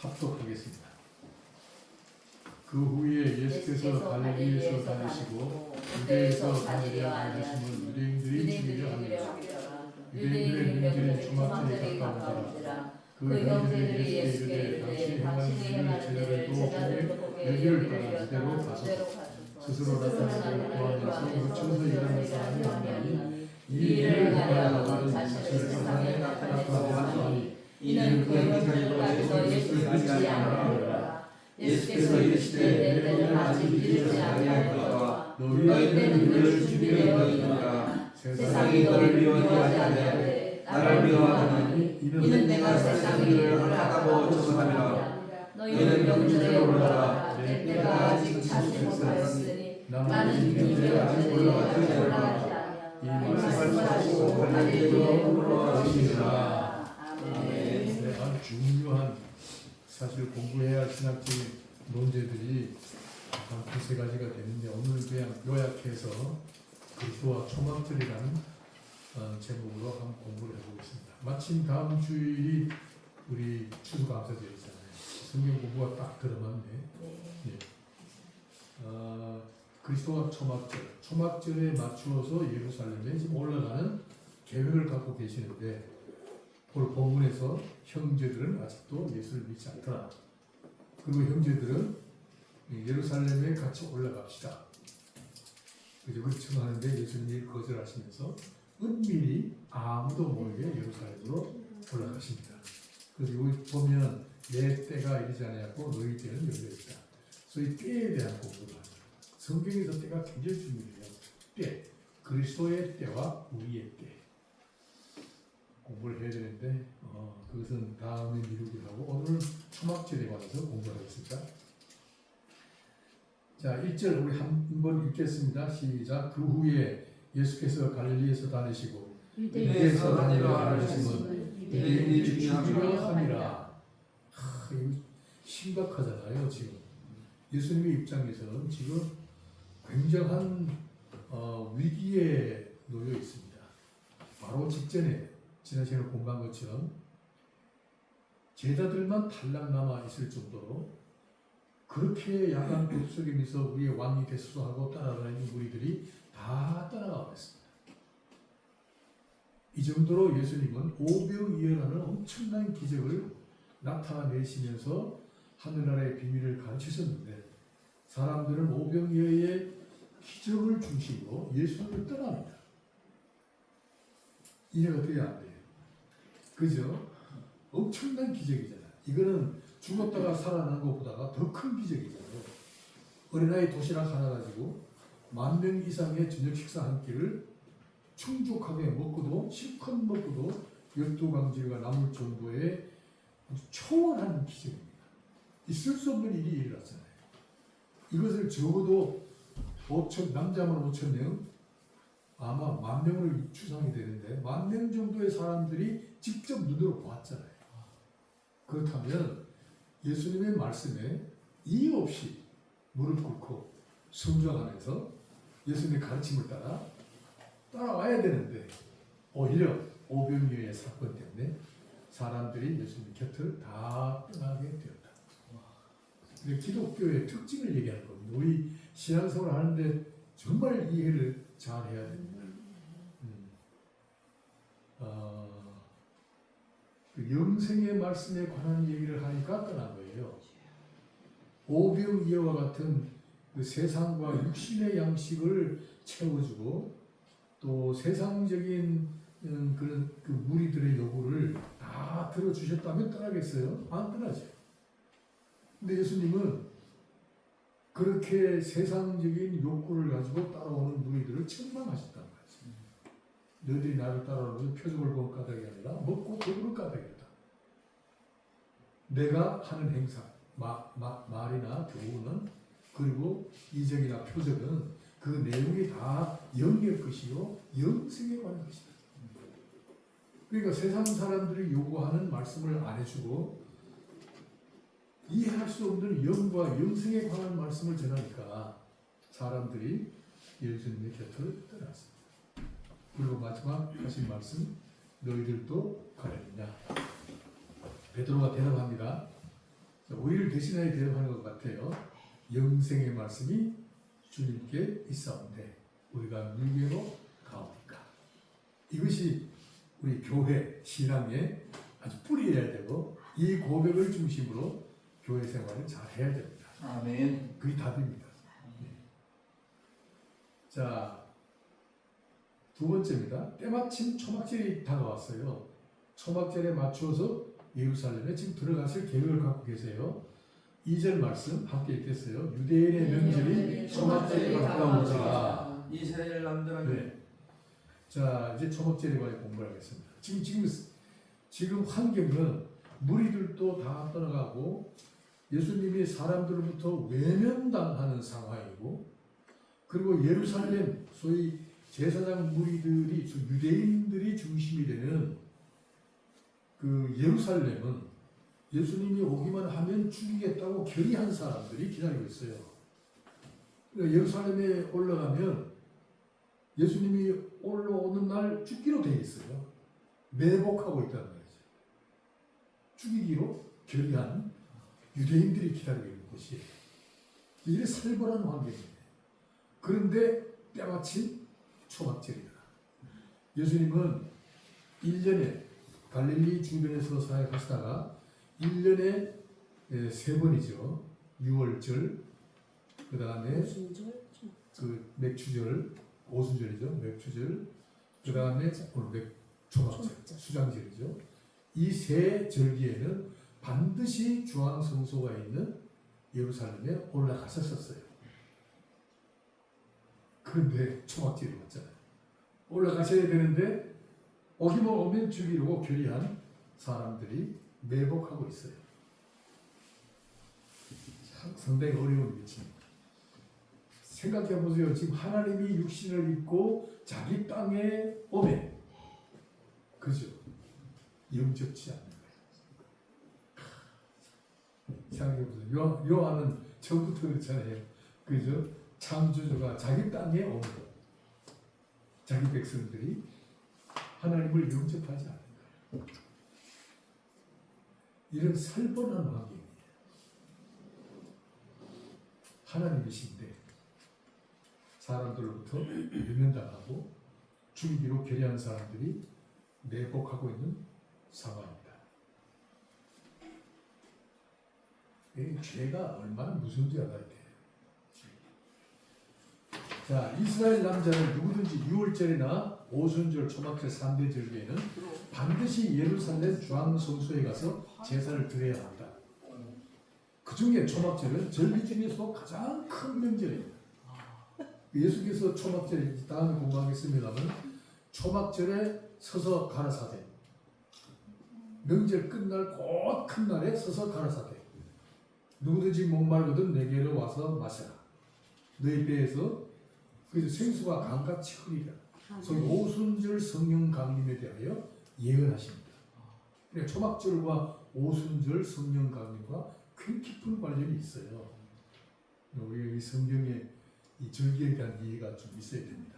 합독하겠습니다. 그 후에 예수께서 갈릴리에서 다니시고 유대에서 갈릴리에 다니시면 유대인들이 죽이려 하니라. 유대인들의 명절인 주막절이 가까운지라. 그 형제들이 예수께 이르되 당신이 행하는 일을 제자들도 보게 여기를 따라 이대로 가소서. 스스로 나타나는 구하면서 묻혀서 일하는 사람이 없나니 이 일을 행하여 그는 자신을 세상에 나타내고 하니 이는 그 형제를 가지고 예수를 믿지 않으리라. 예수께서 이르시되 내 때는 아직 이르지 아니하였거니와 너희 때는 이를 준비되어 있노라. 세상이 너를 미워하지 아니하되 나를 미워하나니 이는 내가 세상 일을 하라고 어쩌함이라. 너희는 명절에 올라라. 내 때가 아직 차지 못하였으니 나는 명절에 아직 올라가지 아니하리라. 이 말씀을 하시고 갈릴리에 물러가시니라. 아멘. 아주 중요한 사실 공부해야 할 신학적인 논제들이 한 두세 가지가 되는데 오늘 그냥 요약해서 그리스도와 초막절이라는 제목으로 한번 공부를 해보겠습니다. 마침 다음 주일이 우리 추수감사절이잖아요. 성경 공부가 딱 들어맞네. 네. 그리스도와 초막절에 맞추어서 예루살렘에 지금 올라가는 계획을 갖고 계시는데 오늘 본문에서 형제들은 아직도 예수를 믿지 않더라. 그리고 형제들은 예루살렘에 같이 올라갑시다. 그렇게 청하는데 예수님이 거절하시면서 은밀히 아무도 모르게 예루살렘으로 올라가십니다. 그래서 여기 보면 내 때가 이르지 아니하고 너희 때는 열려있다. 소위 때에 대한 공부를 합니다. 성경에서 때가 굉장히 중요해요. 때, 그리스도의 때와 우리의 때 공부를 해야 되는데 그것은 다음에 미루기로 하고 오늘 초막절에 관해서 공부하겠습니다. 자, 1절 우리 한번 읽겠습니다. 시작. 그 후에 예수께서 갈릴리에서 다니시고 유대에서 다니라 하시면 유대인이 죽이려 함이라. 이거 심각하잖아요. 지금 예수님의 입장에서는 지금 굉장한 위기에 놓여 있습니다. 바로 직전에 지난 시간에 공부한 것처럼 제자들만 탈락 남아 있을 정도로 그렇게 야간 곱석이면서 우리의 왕이 되소서 하고 따라다니는 무리들이 다 따라가고 있습니다. 이 정도로 예수님은 오병이어라는 엄청난 기적을 나타내시면서 하늘나라의 비밀을 가르치셨는데 사람들은 오병이어의 기적을 중심으로 예수님을 떠납니다. 이해가 돼야 안 돼요. 그죠? 엄청난 기적이잖아요. 이거는 죽었다가 살아난 것보다가 더 큰 기적이잖아요. 어린아이 도시락 하나 가지고 10,000명 이상의 저녁 식사 한 끼를 충족하게 먹고도 실컷 먹고도 12강질가 남을 정도의 초월한 기적입니다. 있을 수 없는 일이 일어났잖아요. 이것을 적어도 5천, 남자만 5,000명, 아마 10,000명으로 추상이 되는데 10,000명 정도의 사람들이 직접 눈으로 보았잖아요. 그렇다면 예수님의 말씀에 이유 없이 무릎 꿇고 순종하면서 예수님의 가르침을 따라와야 되는데 오히려 오병이어의 사건 때문에 사람들이 예수님 곁을 다 떠나게 되었다. 기독교의 특징을 얘기하는 겁니다. 우리 신앙생활을 하는데 정말 이해를 잘 해야 됩니다. 그 영생의 말씀에 관한 얘기를 하니까 떠난 거예요. 오병이어와 같은 그 세상과 육신의 양식을 채워주고 또 세상적인 그런 그 무리들의 요구를 다 들어주셨다면 떠나겠어요? 안 떠나죠. 근데 예수님은 그렇게 세상적인 욕구를 가지고 따라오는 무리들을 책망하셨단 말이에요. 너희들이 나를 따라오는 표적을 본 까닭이 아니라 먹고 배부를 까닭이다. 내가 하는 행사, 말이나 교훈은 그리고 이적이나 표적은 그 내용이 다 영의 것이요 영생에 관한 것이다. 그러니까 세상 사람들이 요구하는 말씀을 안 해주고 이해할 수 없는 영과 영생에 관한 말씀을 전하니까 사람들이 예수님의 곁을 떠났습니다. 그리고 마지막 하신 말씀, 너희들도 가려느냐. 베드로가 대답합니다. 우리를 대신하여 대접하는 것 같아요. 영생의 말씀이 주님께 있사온데 우리가 밀개로 가오니까. 이것이 우리 교회 신앙의 아주 뿌리여야 되고 이 고백을 중심으로 교회 생활을 잘 해야 됩니다. 아멘. 그게 답입니다. 자, 두 번째입니다. 때마침 초막절이 다가왔어요. 초막절에 맞추어서 예루살렘에 지금 들어가실 계획을 갖고 계세요. 2절 말씀 함께 읽겠어요. 유대인의 명절이 초막절이 가까운지라. 이스라엘 남자는 네. 자, 이제 초막절에 관해 공부를 하겠습니다. 지금 환경은 무리들도 다 떠나가고 예수님이 사람들로부터 외면당하는 상황이고, 그리고 예루살렘 소위 제사장 무리들이 유대인들이 중심이 되는 그 예루살렘은 예수님이 오기만 하면 죽이겠다고 결의한 사람들이 기다리고 있어요. 그러니까 예루살렘에 올라가면 예수님이 올라오는 날 죽기로 되어 있어요. 매복하고 있다는 말이죠. 죽이기로 결의한 유대인들이 기다리고 있는 곳이에요. 이게 살벌한 환경이에요. 그런데 때마침 초막절이다. 예수님은 1년에 갈릴리 주변에서 사역하시다가 1년에 3번이죠. 6월절, 그 다음에 그 맥추절, 오순절이죠. 맥추절, 그 다음에 오늘 초막절, 수장절이죠. 이 세 절기에는 반드시 중앙성소가 있는 예루살렘에 올라갔었어요. 그런데 초막절이 왔잖아요. 올라가셔야 되는데 오기만 오면 죽이려고 결의한 사람들이 매복하고 있어요. 상당히 어려운 위치입니다. 생각해 보세요. 지금 하나님이 육신을 입고 자기 땅에 오매, 그죠? 영접치 않는 거예요. 생각해 보세요. 요한은 처음부터 그렇잖아요. 그죠? 창조주가 자기 땅에 오면 자기 백성들이 하나님을 영접하지 않는 거예요. 이런 살벌한 환경이에요. 하나님이신데 사람들로부터 외면당하고 죽이기로 결의한 사람들이 매복하고 있는 상황입니다. 이 죄가 얼마나 무서운지 알아야 돼요. 자, 이스라엘 남자는 누구든지 6월절이나 오순절, 초막절 3대 절기에는 반드시 예루살렘 중앙성소에 가서 제사를 드려야 합니다. 그 중에 초막절은 절기 중에서 가장 큰 명절입니다. 예수께서 초막절, 다음에 공부하겠습니다만 초막절에 서서 가라사대, 명절 끝날 곧 큰 날에 서서 가라사대, 누구든지 목말거든 내게로 와서 마셔라. 너희 배에서 그래서 생수가 강같이 흐리라. 소위 오순절 성령 강림에 대하여 예언하십니다. 그러니까 초막절과 오순절 성령 강림과 꽤 깊은 관련이 있어요. 우리가 이 성경의 이 절기에 대한 이해가 좀 있어야 됩니다.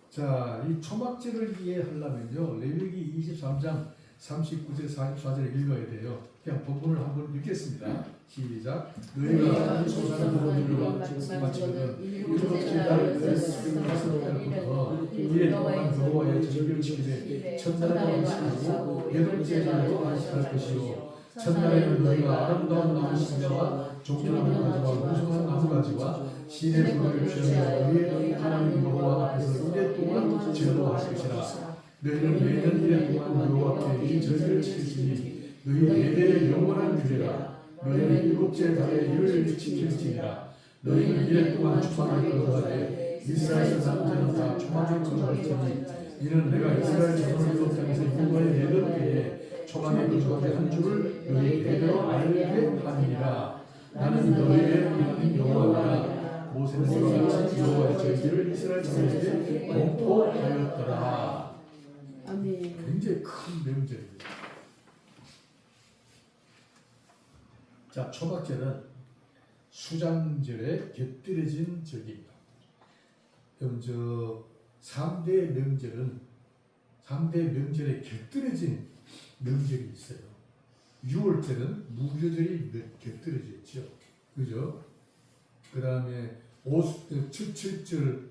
자, 이 초막절을 이해하려면요, 레위기 23장 39절 44절 읽어야 돼요. 그냥 본문을 한번 읽겠습니다. 시작. 너희가 조상의 부모들과 마치거든 일곱째 달 다섯 달부터 이래 동안 여호와의 절기를 지키되 첫날은 안식하고 여덟째 날도 안식할 것이요 첫날에는 너희가 아름다운 나무 신자와 종려하는 가지와 무성한 나무가지와 신의 불을 피하며 너희의 하나님 여호와 앞에서 이래 동안 즐거워할 것이라. 너희는 매년 이래 동안 여호와께 이 절기를 지키시니 너희 대대의 영원한 규례라. 너희는 일곱째 달에 이를 지킬지니라. 너희는 이래 동안 초막을 거듭하되 이스라엘 사람들은 다 초막을 거듭할 테니 이는 내가 이스라엘 자손을 일곱 땅에서 인도에 내던 때에 초막에 거듭하게 한 줄을 너희 대대로 알게 함이니라. 나는 너희의 하나님 여호와라. 모세는 이와 같이 여호와의 절기를 이스라엘 자손에게 공포하였더라. 아멘. 굉장히 큰 명절입니다. 자, 초막절은 수장절에 곁들여진 절기입니다. 그럼 3대 명절은 3대 명절에 곁들여진 명절이 있어요. 6월절은 무교절이 몇 곁들여져 있죠. 그죠? 그 다음에 칠칠절,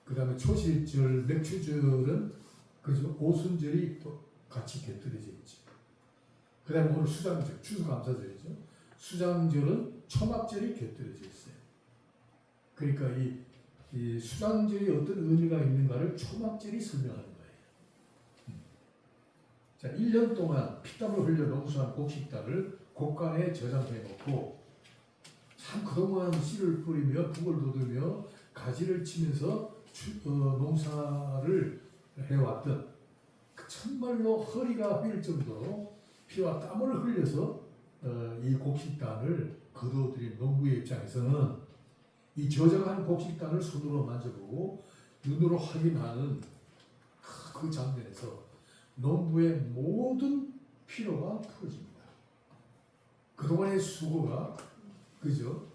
그 다음에 초실절, 맥추절은 그죠? 오순절이 또 같이 곁들여져 있죠. 그 다음에 오늘 수장절, 추수감사절이죠. 수장절은 초막절이 곁들여져 있어요. 그러니까 이 수장절이 어떤 의미가 있는가를 초막절이 설명하는 거예요. 자, 1년 동안 피땀을 흘려 농사한 곡식단을 곡간에 저장해 놓고 참 그동안 씨를 뿌리며 북을 돋으며 가지를 치면서 농사를 해왔던 그 정말로 허리가 휠 정도로 피와 땀을 흘려서 이 곡식단을 거두어들인 농부의 입장에서는 이 저장한 곡식단을 손으로 만져보고 눈으로 확인하는 그 장면에서 농부의 모든 피로가 풀어집니다. 그동안의 수고가 그죠?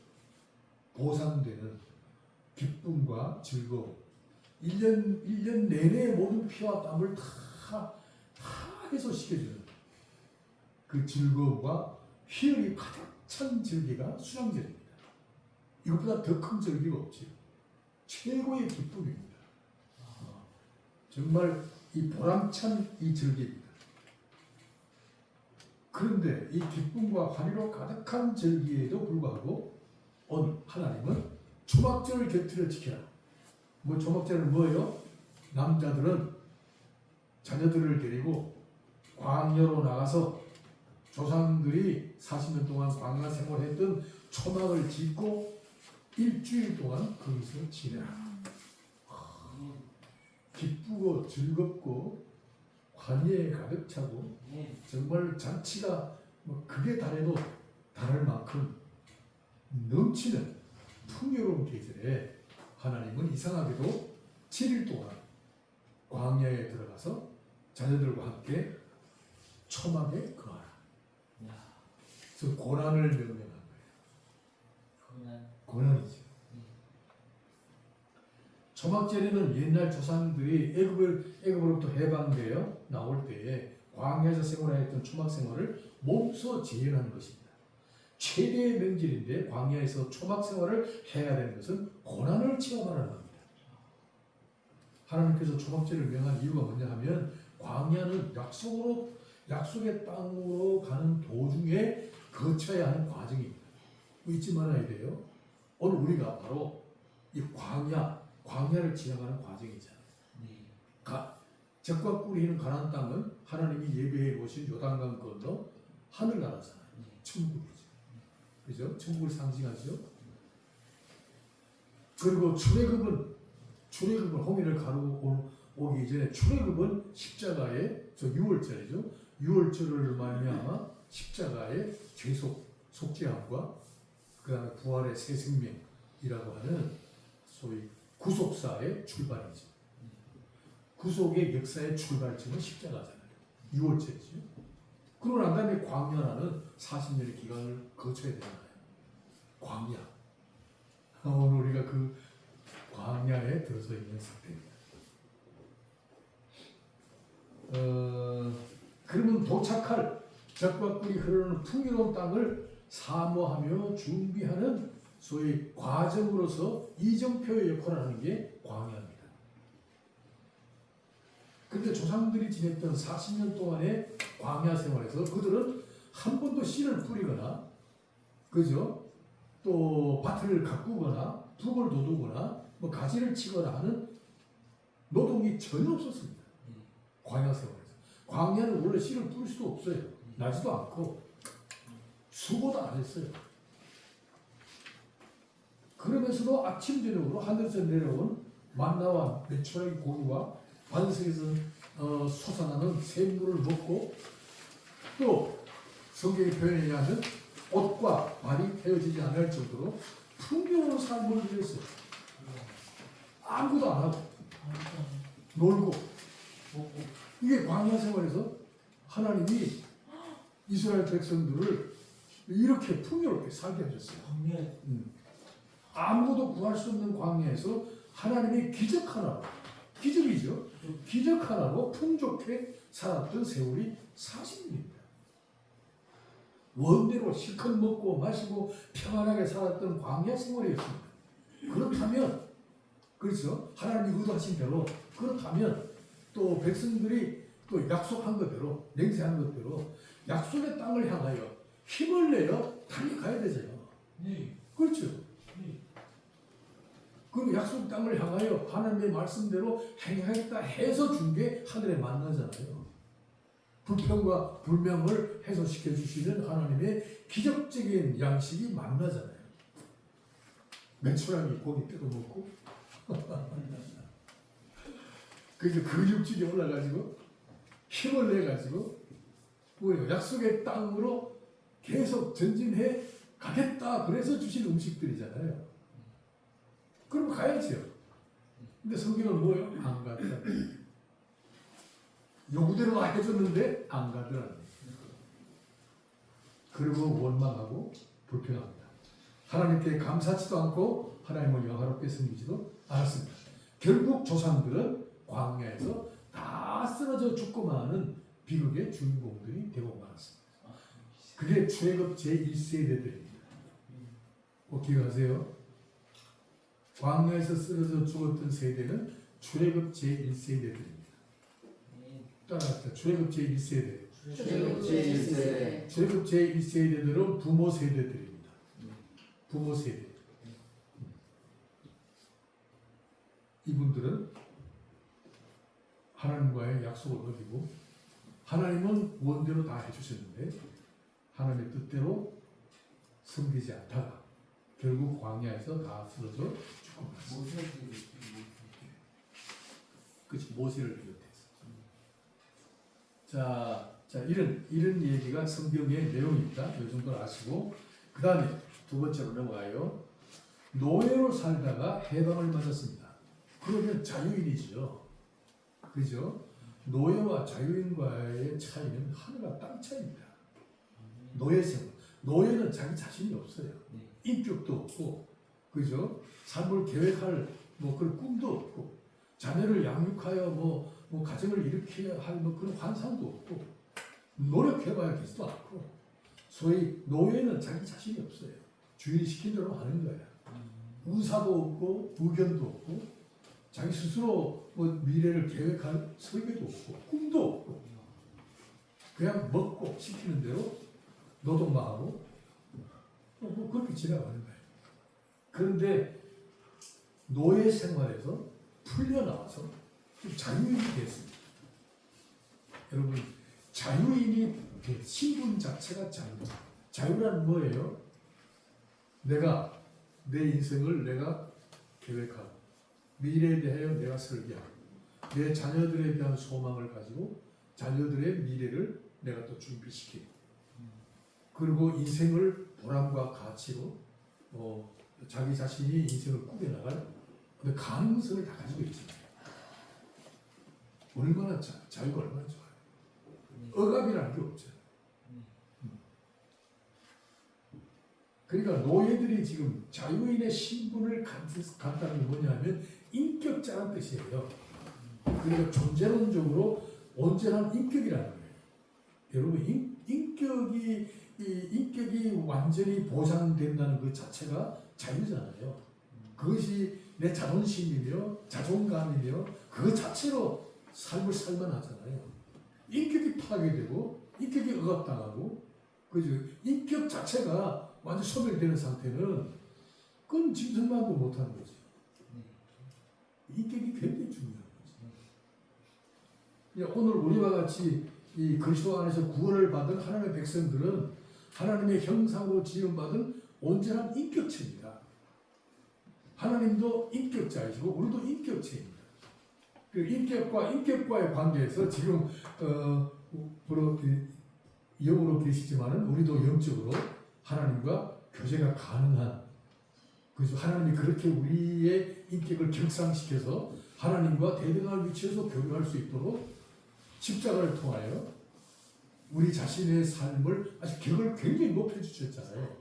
보상되는 기쁨과 즐거움, 1년 내내 모든 피와 땀을 다 해소시켜주는 그 즐거움과 희열이 가득 찬 절기가 수장절입니다. 이것보다 더 큰 절기가 없지요. 최고의 기쁨입니다. 정말 이 보람찬 이 절기입니다. 그런데 이 기쁨과 환희로 가득한 절기에도 불구하고 오늘 하나님은 초막절을 곁들여 지켜라. 뭐 초막절은 뭐예요? 남자들은 자녀들을 데리고 광야로 나가서 조상들이 40년 동안 광야 생활했던 초막을 짓고 일주일 동안 거기서 지내라. 기쁘고 즐겁고 환희에 가득 차고 정말 잔치가 뭐 극에 달해도 달할 만큼 넘치는 풍요로운 계절에 하나님은 이상하게도 7일 동안 광야에 들어가서 자녀들과 함께 초막에 거하라. 그래서 고난을 명령한 거예요. 고난이죠. 초막절에는 옛날 조상들이 애굽으로부터 해방되어 나올 때에 광야에서 생활했던 초막 생활을 몸소 재현하는 것입니다. 최대의 명절인데 광야에서 초막 생활을 해야 되는 것은 고난을 체험하라는 겁니다. 하나님께서 초막절을 명한 이유가 뭐냐 하면 광야는 약속의 땅으로 가는 도중에 거쳐야 하는 과정입니다. 잊지 말아야 돼요. 오늘 우리가 바로 이 광야를 지나가는 과정이잖아요. 적과 꿀이 있는 가나안 땅은 하나님이 예배해 보신 요단강 건너 하늘나라잖아요. 천국이죠. 그죠? 천국을 상징하죠. 그리고 출애굽은 홍해를 가르고 오기 이전에 출애굽은 십자가의 6월절이죠. 6월절을 말미암아 십자가의 속죄함과 그다음에 부활의 새 생명이라고 하는 소위 구속사의 출발이죠. 구속의 역사의 출발점은 십자가잖아요. 6월절이죠. 그러고 난 다음에 광야라는 40년의 기간을 거쳐야 되잖아요. 광야. 오늘 우리가 그 광야에 들어서 있는 상태입니다. 그러면 도착할 적과 꿀이 흐르는 풍요로운 땅을 사모하며 준비하는 소위 과정으로서 이정표의 역할을 하는 게 광야입니다. 그런데 조상들이 지냈던 40년 동안의 광야 생활에서 그들은 한 번도 씨를 뿌리거나, 그죠? 또 밭을 가꾸거나, 북을 돋우거나, 뭐 가지를 치거나 하는 노동이 전혀 없었습니다. 광야 생활에서. 광야는 원래 씨를 뿌릴 수도 없어요. 나지도 않고, 수고도 안 했어요. 그러면서도 아침 저녁으로 하늘에서 내려온 만나와 메추라기 고기와 반석에서 솟아나는 샘물을 먹고, 또 성경의 표현에 의하면 옷과 발이 헤어지지 않을 정도로 풍요로운 삶을 누렸어요. 아무것도 안 하고 놀고. 이게 광야 생활에서 하나님이 이스라엘 백성들을 이렇게 풍요롭게 살게 하셨어요. 아무도 구할 수 없는 광야에서 하나님이 기적 하나로, 기적이죠. 기적 하나로 풍족해 살았던 세월이 40년입니다. 원대로 실컷 먹고 마시고 평안하게 살았던 광야 생활이었습니다. 그렇다면 그렇죠. 하나님이 의도하신 대로 그렇다면 또 백성들이 또 약속한 것대로 맹세한 것대로 약속의 땅을 향하여 힘을 내어 달려가야 되잖아요. 네. 그렇죠. 그리고 약속 땅을 향하여 하나님의 말씀대로 행하겠다 해서 준 게 하늘의 만나잖아요. 불평과 불명을 해소시켜 주시는 하나님의 기적적인 양식이 만나잖아요. 메추라기 고기 뜯어 먹고 그래서 근육질이 올라가지고 힘을 내가지고 뭐예요? 약속의 땅으로 계속 전진해 가겠다 그래서 주신 음식들이잖아요. 그럼 가야지요. 근데 성경은 뭐예요? 안 갔다. 요구대로 다 해줬는데 안 가더라고요. 그리고 원망하고 불평합니다. 하나님께 감사치도 않고 하나님을 영화롭게 섬기지도 않았습니다. 결국 조상들은 광야에서 다 쓰러져 죽고 마는 비극의 주인공들이 되고 말았습니다. 그게 출애굽 제1세대들입니다. 꼭 기억하세요. 광야에서 쓰러져 죽었던 세대는 출애굽 제1세대들입니다. 따라합시다. 출애굽 제1세대. 출애굽 제1세대. 출애굽 제1세대들은 부모 세대들입니다. 부모 세대. 이분들은 하나님과의 약속을 어기고 하나님은 원대로 다 해주셨는데 하나님의 뜻대로 섬기지 않다가 결국 광야에서 다 쓰러져 죽고 말았습니다. 그렇지, 모세를 비롯해서. 자 이런 얘기가 성경의 내용입니다. 이 정도는 아시고 그 다음에 두 번째로 넘어가요. 노예로 살다가 해방을 맞았습니다. 그러면 자유인이죠. 그죠? 노예와 자유인과의 차이는 하늘과 땅 차이입니다. 노예생, 노예는 자기 자신이 없어요. 인격도 없고, 그죠? 삶을 계획할 뭐 그런 꿈도 없고, 자녀를 양육하여 뭐 가정을 일으켜야 할 뭐 그런 환상도 없고, 노력해봐야 되지도 않고, 소위 노예는 자기 자신이 없어요. 주인이 시킨 대로 하는 거야. 우사도 없고, 의견도 없고, 자기 스스로 뭐 미래를 계획할 설계도 없고, 꿈도 없고, 그냥 먹고 시키는 대로 노동만 하고, 뭐 그렇게 지나가는 거예요. 그런데 노예 생활에서 풀려나와서 좀 자유인이 됐습니다. 여러분, 자유인이 된 신분 자체가 자유입니다. 자유란 뭐예요? 내가 내 인생을 내가 계획하고 미래에 대하여 내가 설계하고 내 자녀들에 대한 소망을 가지고 자녀들의 미래를 내가 또 준비시키고 그리고 인생을 보람과 가치로 자기 자신이 인생을 꾸려나갈 가능성을 다 가지고 있잖아요. 얼마나 자유가 얼마나 좋아요. 억압이라는 게 없잖아요. 그러니까 노예들이 지금 자유인의 신분을 갖다는 게 뭐냐면 인격자란 뜻이에요. 그러니까 존재론적으로 온전한 인격이라는 거예요. 여러분 인격이 완전히 보장된다는 그 자체가 자유잖아요. 그것이 내 자존심이며 자존감이며 그 자체로 삶을 살만하잖아요. 인격이 파괴되고 인격이 억압당하고 그죠? 인격 자체가 완전 소멸되는 상태는 그건 짐승만도 못하는 거죠. 인격이 굉장히 중요한 거죠. 오늘 우리와 같이 이 그리스도 안에서 구원을 받은 하나님의 백성들은 하나님의 형상으로 지음받은 온전한 인격체입니다. 하나님도 인격자이시고 우리도 인격체입니다. 그 인격과의 관계에서 지금 영으로 계시지만은 우리도 영적으로 하나님과 교제가 가능한 그래서 하나님이 그렇게 우리의 인격을 격상시켜서 하나님과 대등한 위치에서 교류할 수 있도록 십자가를 통하여 우리 자신의 삶을 아주 격을 굉장히 높여주셨잖아요.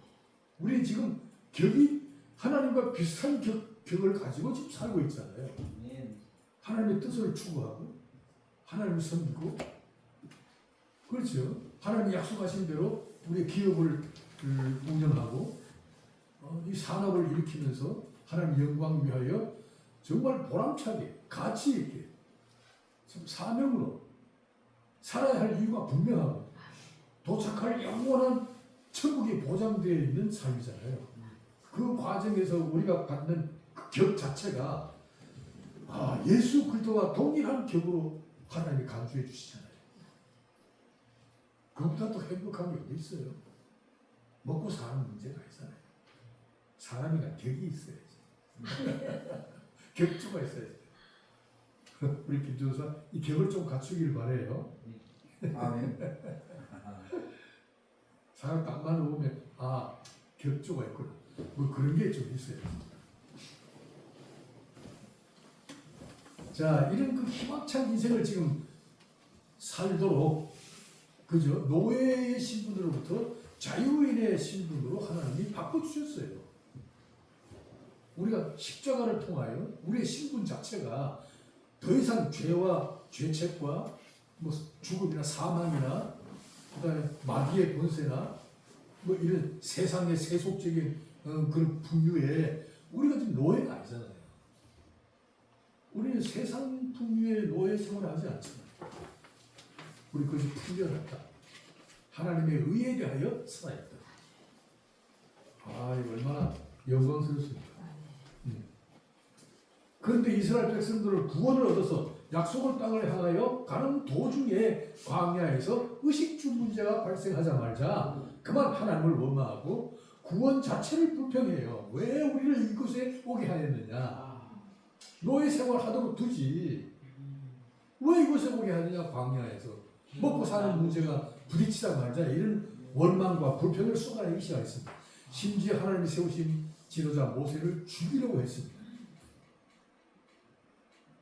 우리 지금 격이 하나님과 비슷한 격을 가지고 지금 살고 있잖아요. 하나님의 뜻을 추구하고 하나님을 섬기고 그렇죠. 하나님이 약속하신 대로 우리의 기업을 운영하고 이 산업을 일으키면서 하나님 영광 위하여 정말 보람차게 가치 있게 참 사명으로 살아야 할 이유가 분명하고 도착할 영원한 천국이 보장되어 있는 삶이잖아요. 그 과정에서 우리가 갖는 그 격 자체가 예수 그리스도와 동일한 격으로 하나님이 간주해 주시잖아요. 그것보다 또 행복한 게 어디 있어요? 먹고 사는 문제가 아니잖아요. 사람이가 격이 있어야지. 격주가 있어야지. 우리 김준사 이 격을 좀 갖추길 바래요. 아멘. 사람 딱 만나보면 격주가 있구나. 뭐 그런 게 좀 있어요. 자, 이런 그 희망찬 인생을 지금 살도록 그죠? 노예의 신분으로부터 자유인의 신분으로 하나님이 바꿔주셨어요. 우리가 십자가를 통하여 우리의 신분 자체가 더 이상 죄와 죄책과 뭐 죽음이나 사망이나 그다음에 마귀의 권세나 뭐 이런 세상의 세속적인 그런 분류에 우리가 지금 노예가 아니잖아요. 우리는 세상 풍류의 노예 생활을 하지 않잖아요. 우리 그것이 풀려났다. 하나님의 의에 대하여 살아있다. 이거 얼마나 영광스럽습니까? 그런데 이스라엘 백성들을 구원을 얻어서 약속의 땅을 향하여 가는 도중에 광야에서 의식주 문제가 발생하자마자 그만 하나님을 원망하고 구원 자체를 불평해요. 왜 우리를 이곳에 오게 하였느냐? 노예 생활하도록 두지. 왜 이곳에 오게 하느냐? 광야에서 먹고 사는 문제가 부딪히자마자 이런 원망과 불평을 쏟아내기 시작했습니다. 심지어 하나님이 세우신 지도자 모세를 죽이려고 했습니다.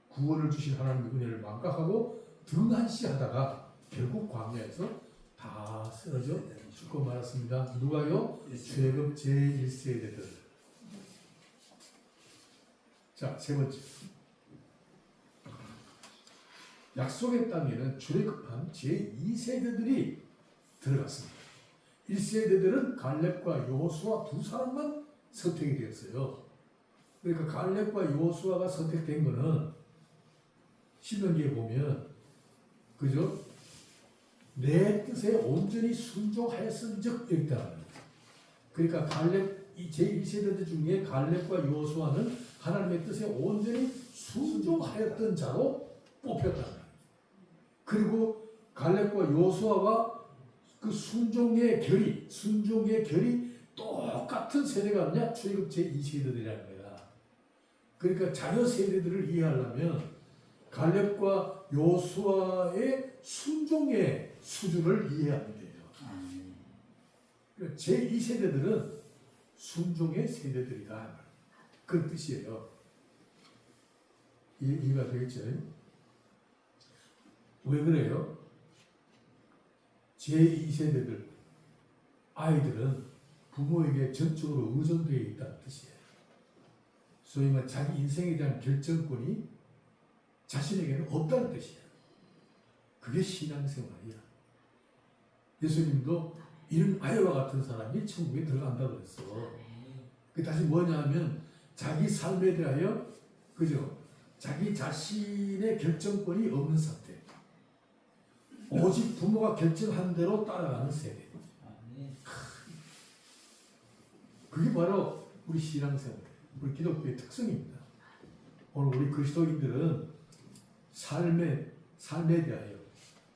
구원을 주신 하나님의 은혜를 망각하고 등한시하다가 결국 광야에서 다 쓰러져 죽고 말았습니다. 누가요? 죄급 제1세대들. 자, 세 번째. 약속의 땅에는 출애굽한 제2세대들이 들어갔습니다. 1세대들은 갈렙과 여호수아 두 사람만 선택이 되었어요. 그러니까 갈렙과 여호수아가 선택된 거는 신명기에 보면 그죠? 내 뜻에 온전히 순종하였은 적 있다. 그러니까 갈렙 제1세대들 중에 갈렙과 여호수아는 하나님의 뜻에 온전히 순종하였던 자로 뽑혔다. 그리고 갈렙과 여호수아가 그 순종의 결이 똑같은 세대가 아니냐? 출애굽 제2세대들이라는 거야. 그러니까 자녀 세대들을 이해하려면 갈렙과 여호수아의 순종의 수준을 이해하면 돼요. 그러니까 제2세대들은 순종의 세대들이다. 그런 뜻이에요. 이해가 되겠죠? 왜 그래요? 제2세대들, 아이들은 부모에게 전적으로 의존되어 있다는 뜻이에요. 소위 말 자기 인생에 대한 결정권이 자신에게는 없다는 뜻이에요. 그게 신앙생활이야. 예수님도 이런 아이와 같은 사람이 천국에 들어간다고 그랬어. 그 다시 뭐냐 하면 자기 삶에 대하여 그죠? 자기 자신의 결정권이 없는 상태. 오직 부모가 결정한 대로 따라가는 세대. 그게 바로 우리 신앙생활, 우리 기독교의 특성입니다. 오늘 우리 그리스도인들은 삶에 대하여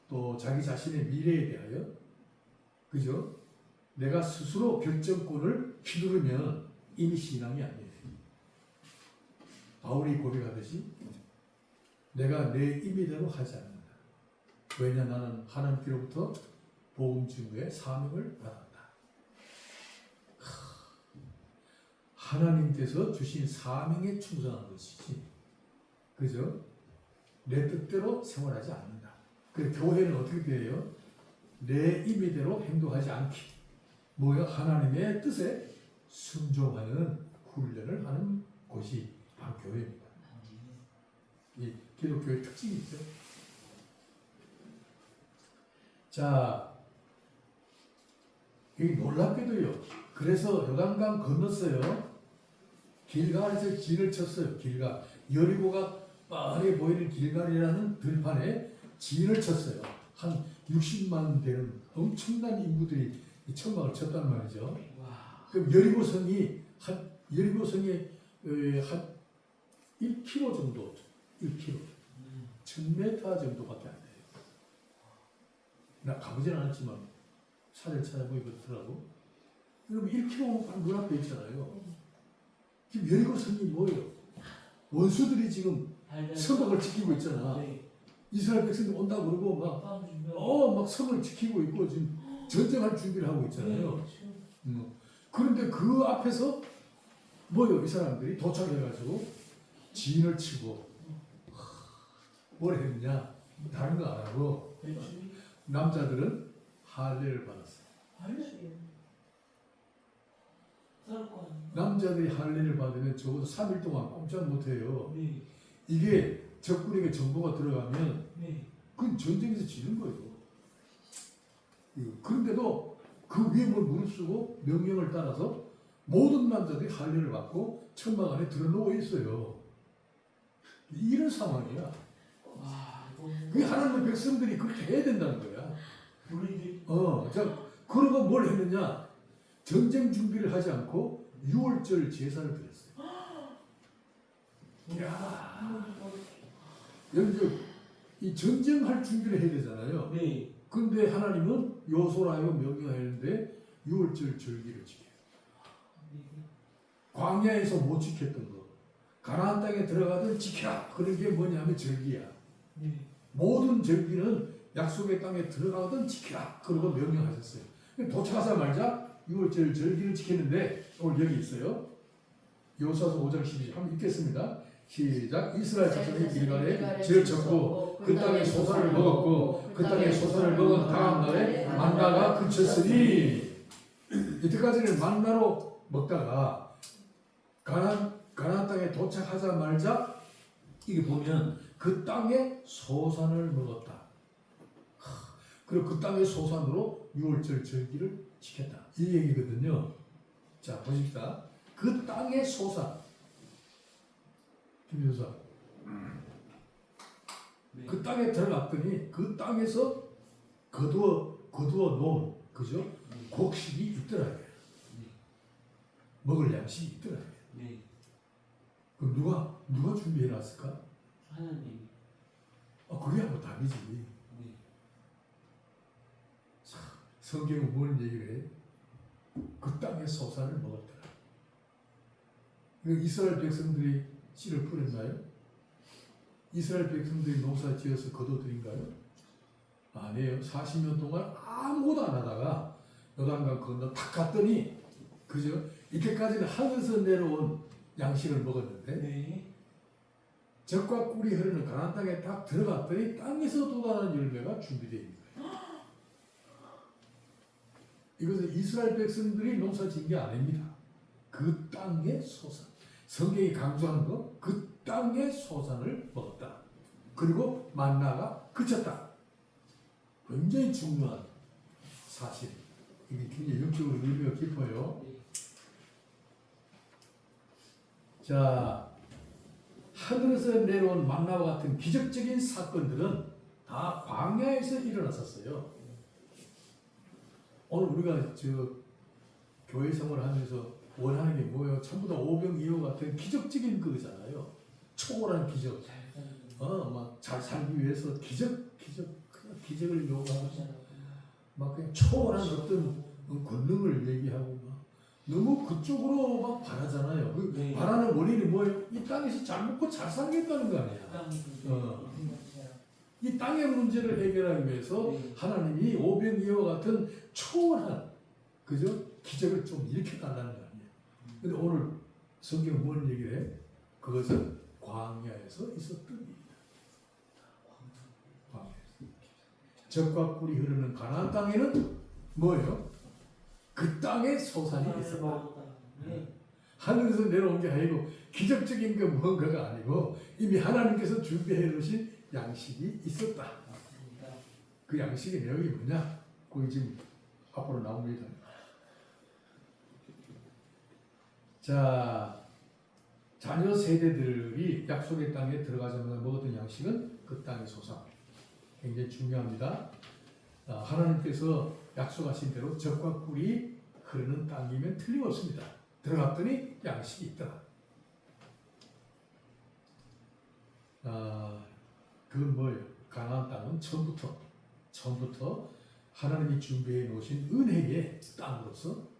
또 자기 자신의 미래에 대하여 그죠? 내가 스스로 결정권을 휘두르면 이미 신앙이 아니에요. 바울이 고백하듯이 내가 내 임의대로 하지 않는다. 왜냐 나는 하나님께로부터 복음 증거의 사명을 받았다. 하나님께서 주신 사명에 충성한 것이지. 그죠? 내 뜻대로 생활하지 않는다. 그래서 교회는 어떻게 돼요? 내 임의대로 행동하지 않기. 뭐야? 하나님의 뜻에 순종하는 훈련을 하는 곳이 바로 교회입니다. 이 기독교의 특징이 있죠. 자, 이게 놀랍게도요. 그래서 요단강 건넜어요. 길갈에서 진을 쳤어요. 길갈. 여리고가 뻔히 보이는 길갈이라는 들판에 진을 쳤어요. 한 60만 되는 엄청난 인구들이 이 천막을 쳤단 말이죠. 그럼 여리고성이 한 1km 정도, 1km, 1000m 정도밖에 안 돼요. 나 가보진 않았지만 사진 찾아보니 그렇더라고. 그럼 1km 딱 눈앞에 있잖아요. 지금 여리고성이 뭐예요? 원수들이 지금 성곽을 지키고 있잖아. 이스라엘 백성들 온다고 그러고 막 성을 지키고 있고 지금 전쟁할 준비를 하고 있잖아요. 그런데 그 앞에서 뭐요? 이 사람들이 도착해가지고 진을 치고 뭘 했냐? 다른 거 안 하고 남자들은 할례를 받았어요. 남자들이 할례를 받으면 적어도 3일 동안 꼼짝 못해요. 이게 적군에게 정보가 들어가면 그건 전쟁에서 지는 거예요. 그런데도 그 위험을 무릅쓰고 명령을 따라서 모든 남자들이 할례를 받고 천막 안에 들어누워 있어요. 이런 상황이야. 그게 하나님의 백성들이 그렇게 해야 된다는 거야. 자, 그러고 뭘 했느냐? 전쟁 준비를 하지 않고 6월절 제사를 드렸어요. 야, 여기 이 전쟁할 준비를 해야 되잖아요. 근데 하나님은 요소라요 명령하였는데 6월절 절기를 지켜요. 광야에서 못 지켰던 거, 가나안 땅에 들어가든 지켜라. 그런 게 뭐냐면 절기야. 모든 절기는 약속의 땅에 들어가든 지켜라. 그러고 명령하셨어요. 도착하자마자 6월절 절기를 지켰는데 오늘 여기 있어요. 여호수아서 5장 12절 한번 읽겠습니다. 시작. 이스라엘 자손이 길갈에 죄를 졌고 그 땅에 소산을 먹었고 그 땅에 소산을 먹은 다음 날에 만나가 그쳤으니 이때까지는 만나로 먹다가 가나안 땅에 도착하자마자 이게 보면 그 땅에 소산을 먹었다. 그리고 그 땅의 소산으로 6월절 절기를 지켰다. 이 얘기거든요. 자 보십시다. 그 땅의 소산. 김윤사. 그 땅에 들어갔더니 그 땅에서 거두어 놓은 그죠? 곡식이 있더라고요. 먹을 양식이 있더라고요. 그럼 누가 준비해 놨을까? 하나님. 그게 뭐 답이지. 성경은 뭘 얘기를 해? 그 땅의 소산을 먹었더라. 이스라엘 백성들이 씨를 뿌렸나요? 이스라엘 백성들이 농사 지어서 거둬들인가요? 아니에요. 40년 동안 아무것도 안 하다가 요단강 건너 탁 갔더니 그죠? 이때까지는 하늘에서 내려온 양식을 먹었는데 젖과 꿀이 흐르는 가나안 땅에 딱 들어갔더니 땅에서 돋아나는 열매가 준비되어 있는 거예요. 이것은 이스라엘 백성들이 농사 지은 게 아닙니다. 그 땅의 소산. 성경이 강조하는 거, 그 땅의 소산을 먹었다. 그리고 만나가 그쳤다. 굉장히 중요한 사실. 이게 굉장히 영적으로 의미가 깊어요. 자, 하늘에서 내려온 만나와 같은 기적적인 사건들은 다 광야에서 일어났었어요. 오늘 우리가 교회 생활을 하면서 원하는 게 뭐예요? 전부 다 오병이어 같은 기적적인 그거잖아요. 초월한 기적. 막 잘 살기 위해서 기적을 요구하고 막 그냥 초월한 어떤 권능을 얘기하고 막 너무 그쪽으로 막 바라잖아요. 그 바라는 원인이 뭐예요? 이 땅에서 잘 먹고 잘 살겠다는 거 아니야. 이 땅의 문제를 해결하기 위해서 하나님이 오병이어와 같은 초월한 그죠? 기적을 좀 일으켜달라는 거 아니에요. 근데 오늘 성경은 뭔 얘기를 해? 그것은 광야에서 있었던 일이다. 젖과 꿀이 흐르는 가나안 땅에는 뭐예요? 그 땅에 소산이 있었다. 하늘에서 내려온 게 아니고 기적적인 게 뭔가가 아니고 이미 하나님께서 준비해 놓으신 양식이 있었다. 그 양식의 내용이 뭐냐? 그게 지금 앞으로 나옵니다. 자, 자녀 세대들이 약속의 땅에 들어가자마자 먹었던 양식은 그 땅의 소산. 굉장히 중요합니다. 하나님께서 약속하신 대로 젖과 꿀이 흐르는 땅이면 틀림없습니다. 들어갔더니 양식이 있더라. 그건 뭐예요? 가나안 땅은 처음부터 하나님이 준비해 놓으신 은혜의 땅으로서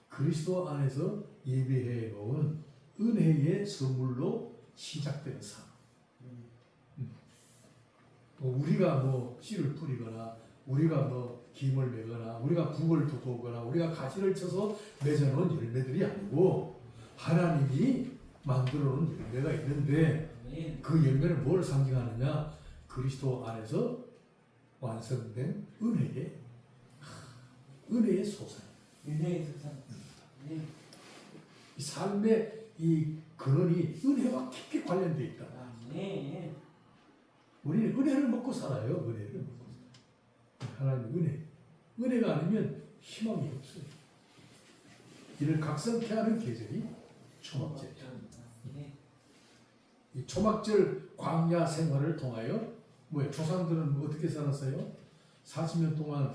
그리스도 안에서 예배해 놓은 은혜의 선물로 시작되는 삶. 우리가 뭐 씨를 뿌리거나 우리가 뭐 김을 매거나 우리가 북을 두고 오거나 우리가 가지를 쳐서 맺어놓은 열매들이 아니고 하나님이 만들어 놓은 열매가 있는데 그 열매는 뭘 상징하느냐? 그리스도 안에서 완성된 은혜의 소산. 은혜의 소산. 이 삶의 이 근원이 은혜와 깊게 관련되어 있다. 네. 우리는 은혜를 먹고 살아요. 은혜를 먹고 살아요. 하나님 은혜가 아니면 희망이 없어요. 이를 각성케 하는 계절이 초막절이죠. 이 초막절 광야 생활을 통하여 조상들은 어떻게 살았어요? 40년 동안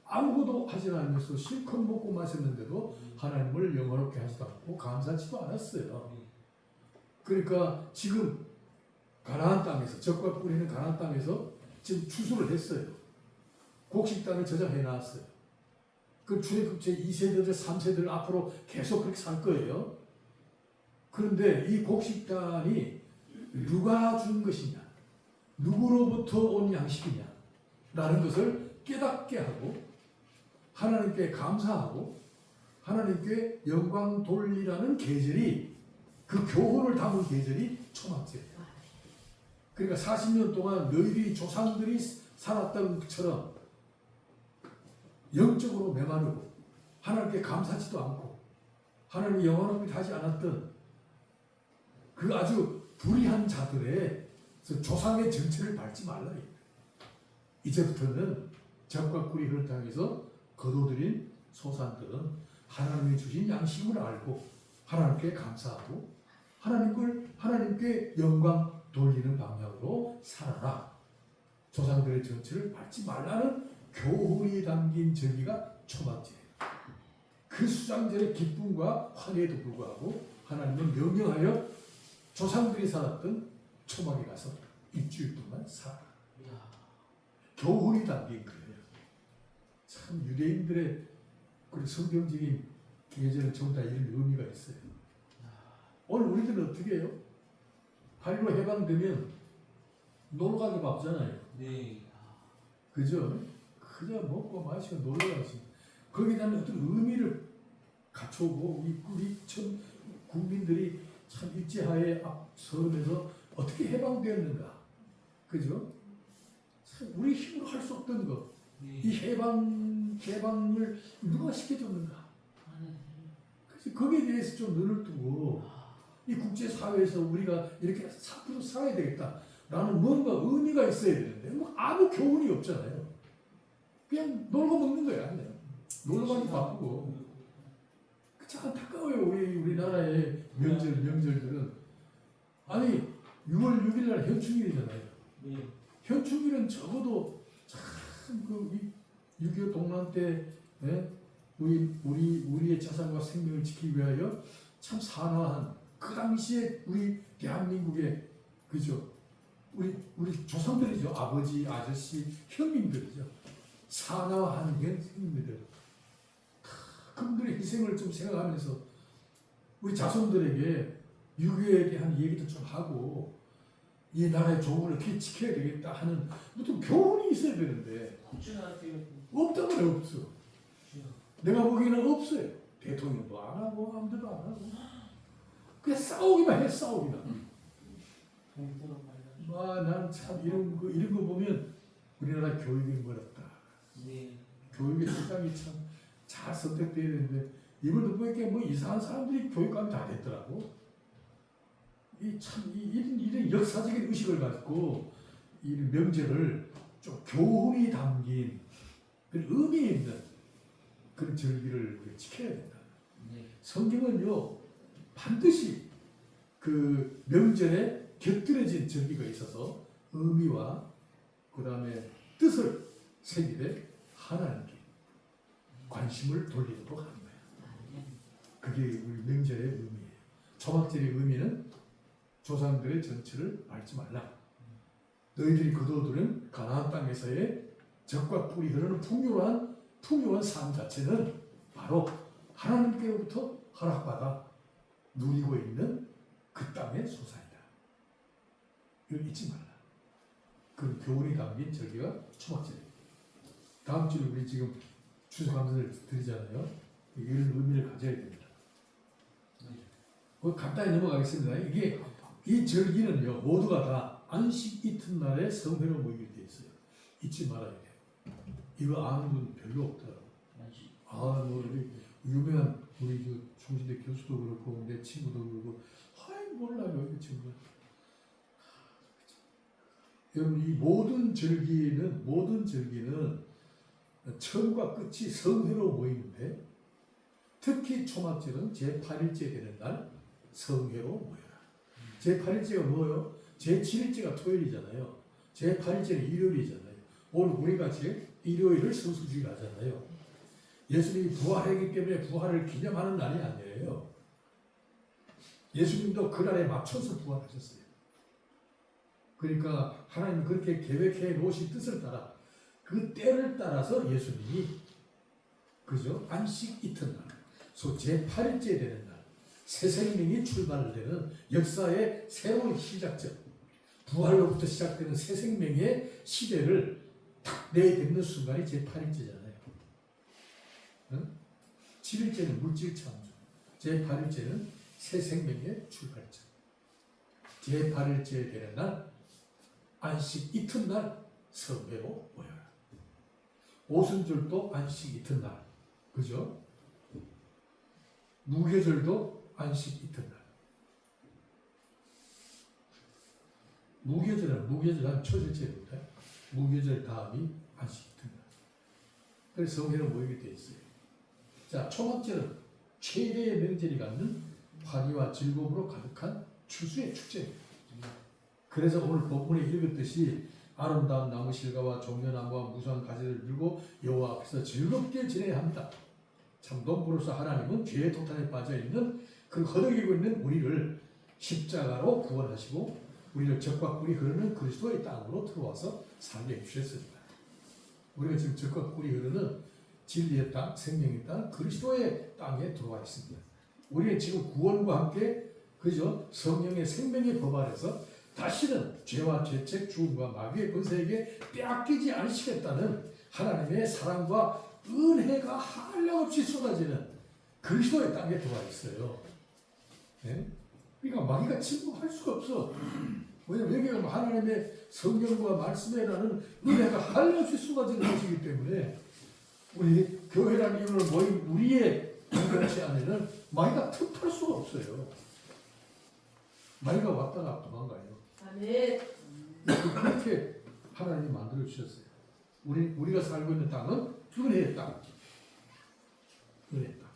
아무것도 하지 않으면서 실컷 먹고 마셨는데도 하나님을 영화롭게 하지도 않고 감사하지도 않았어요. 그러니까 지금 가나안 땅에서 젖과 꿀이 있는 가나안 땅에서 지금 추수를 했어요. 곡식단을 저장해 놨어요. 그 출애굽제 2세대들 3세대들 앞으로 계속 그렇게 살 거예요. 그런데 이 곡식단이 누가 준 것이냐, 누구로부터 온 양식이냐 라는 것을 깨닫게 하고 하나님께 감사하고 하나님께 영광 돌리라는 계절이, 그 교훈을 담은 계절이 초막절이에요. 그러니까 40년 동안 너희들이 조상들이 살았던 것처럼 영적으로 메마르고 하나님께 감사하지도 않고 하나님의 영원함을 하지 않았던 그 아주 불의한 자들의 조상의 정체를 밟지 말라. 이제부터는 젖과 꿀이 흐른 땅에서 거둬들인 소산들은 하나님이 주신 양식을 알고 하나님께 감사하고 하나님께 영광 돌리는 방향으로 살아라. 조상들의 정체를 밟지 말라는 교훈이 담긴 절기가 초막절이에요. 그 수장절의 기쁨과 환희에도 불구하고 하나님은 명령하여 조상들이 살았던 초막에 가서 일주일 동안 살아라. 교훈이 담긴 거예요. 참 유대인들의 그 성경적인 계절은 전부 다 이런 의미가 있어요. 오늘 우리들은 어떻게 해요? 8.15 해방되면 놀러 가기 바쁘잖아요. 네. 그죠? 그냥 먹고 마시고 놀러 가지. 거기에 대한 어떤 의미를 갖추고 우리 전 국민들이 참 일제하에 앞서면서 어떻게 해방되었는가. 그죠? 참 우리 힘으로 할 수 없던 것. 네. 이 해방을 누가 시켜줬는가. 그래서 거기에 대해서 좀 눈을 뜨고 이 국제사회에서 우리가 이렇게 앞으로 살아야 되겠다라는 뭔가 의미가 있어야 되는데 뭐 아무 교훈이 없잖아요. 그냥 놀고 먹는 거야. 그냥. 놀러 가기 바쁘고. 참 안타까워요. 우리나라의 명절들은. 아니 6월 6일 날 현충일이잖아요. 네. 현충일은 적어도 참그 6.25 동란 때 우리의 자산과 생명을 지키기 위하여 참 산화한 그 당시에 우리 대한민국의 그죠? 우리 조상들이죠. 아버지, 아저씨, 형님들이죠. 산화한 형님들. 그분들의 희생을 좀 생각하면서 우리 자손들에게 6.25에 대한 얘기도 좀 하고 이 나라의 조국을 어떻게 지켜야 되겠다 하는 무슨 교훈이 있어야 되는데 없다면 없어. 내가 보기에는 없어요. 대통령도 안 하고 아무데도 안 하고 그냥 싸우기만 해. 싸우기만. 난 참 이런 거 보면 우리나라 교육이 멀었다. 네. 교육의 시장이 참 잘 선택돼야 되는데 이번도 보니까 뭐 이상한 사람들이 교육감이 다 됐더라고. 이런 역사적인 의식을 가지고 이 명절을 좀 교훈이 담긴 그런 의미 있는 그런 절기를 지켜야 된다. 네. 성경은요 반드시 그 명절에 곁들여진 절기가 있어서 의미와 그 다음에 뜻을 새기되 하나님께 관심을 돌리도록 하는 거예요. 그게 우리 명절의 의미예요. 초막절의 의미는 조상들의 전체를 밟지 말라. 너희들이 거두어두는 가나안 땅에서의 젖과 꿀이 흐르는 풍요한 삶 자체는 바로 하나님께로부터 허락받아 누리고 있는 그 땅의 소산이다. 이걸 잊지 말라. 그 교훈이 담긴 절기가 초막절입니다. 다음 주에 우리 지금 추수감사를 드리잖아요. 이런 의미를 가져야 됩니다. 간단히 넘어가겠습니다. 이게 이 절기는요 모두가 다 안식 이튿날에 성회로 모이게 돼 있어요. 잊지 말아야 돼요. 이거 아는 분 별로 없더라고요. 뭐 유명한 우리 중시대 교수도 그렇고 내 친구도 그렇고 몰라요 이 친구. 여러분 이 모든 절기는 처음과 끝이 성회로 모이는데 특히 초막절은 제8일째 되는 날 성회로 모여라. 제8일째가 뭐예요? 제7일째가 토요일이잖아요. 제8일째는 일요일이잖아요. 오늘 우리가 일요일을 성수주일 하잖아요. 예수님이 부활했기 때문에 부활을 기념하는 날이 아니에요. 예수님도 그날에 맞춰서 부활하셨어요. 그러니까 하나님 그렇게 계획해 놓으신 뜻을 따라 그 때를 따라서 예수님이 그죠? 안식 이튿날 제8일째 되는 날 새 생명이 출발되는 역사의 새로운 시작점 부활로부터 시작되는 새 생명의 시대를 딱 내딛는 순간이 제8일째잖아요. 응? 7일째는 물질 창조, 제8일째는 새 생명의 출발점. 제8일째 되는 날 안식 이튿날 성회로 모여라. 오순절도 안식 이튿날, 그죠? 무교절도 안식 이튿날. 무교절 한 초절제입니다. 무교절 다음이 안식 이튿날. 그래서 성회로 모이게 돼 있어요. 자, 초막절은 최대의 명절이 갖는 환희와 즐거움으로 가득한 추수의 축제입니다. 그래서 오늘 본문에 읽었듯이 아름다운 나무 실과와 종려나무와 무수한 가지를 들고 여호와 앞에서 즐겁게 지내야 합니다. 참 농부로서 하나님은 죄의 도탄에 빠져 있는 그 허덕이고 있는 우리를 십자가로 구원하시고 우리를 젖과 꿀이 흐르는 그리스도의 땅으로 들어와서 살게 해주셨습니다. 우리가 지금 젖과 꿀이 흐르는 진리의 땅, 생명의 땅, 그리스도의 땅에 들어와 있습니다. 우리는 지금 구원과 함께 그죠? 성령의 생명의 법 아래서 다시는 죄와 죄책, 죽음과 마귀의 권세에게 빼앗기지 않으시겠다는 하나님의 사랑과 은혜가 한량없이 쏟아지는 그리스도의 땅에 들어와 있어요. 네? 그러니까 마귀가 침묵할 수가 없어. 왜냐면 여기가 하나님의 성령과 말씀에라는 은혜가 한량없이 쏟아지는 것이기 때문에 우리 교회라는 이름으로 모인 우리의 공동체 안에는 마귀가 틈탈 수가 없어요. 마귀가 왔다가 도망가요. 아멘. 그렇게 하나님이 만들어 주셨어요. 우리가 살고 있는 땅은 은혜의 땅. 은혜의 땅.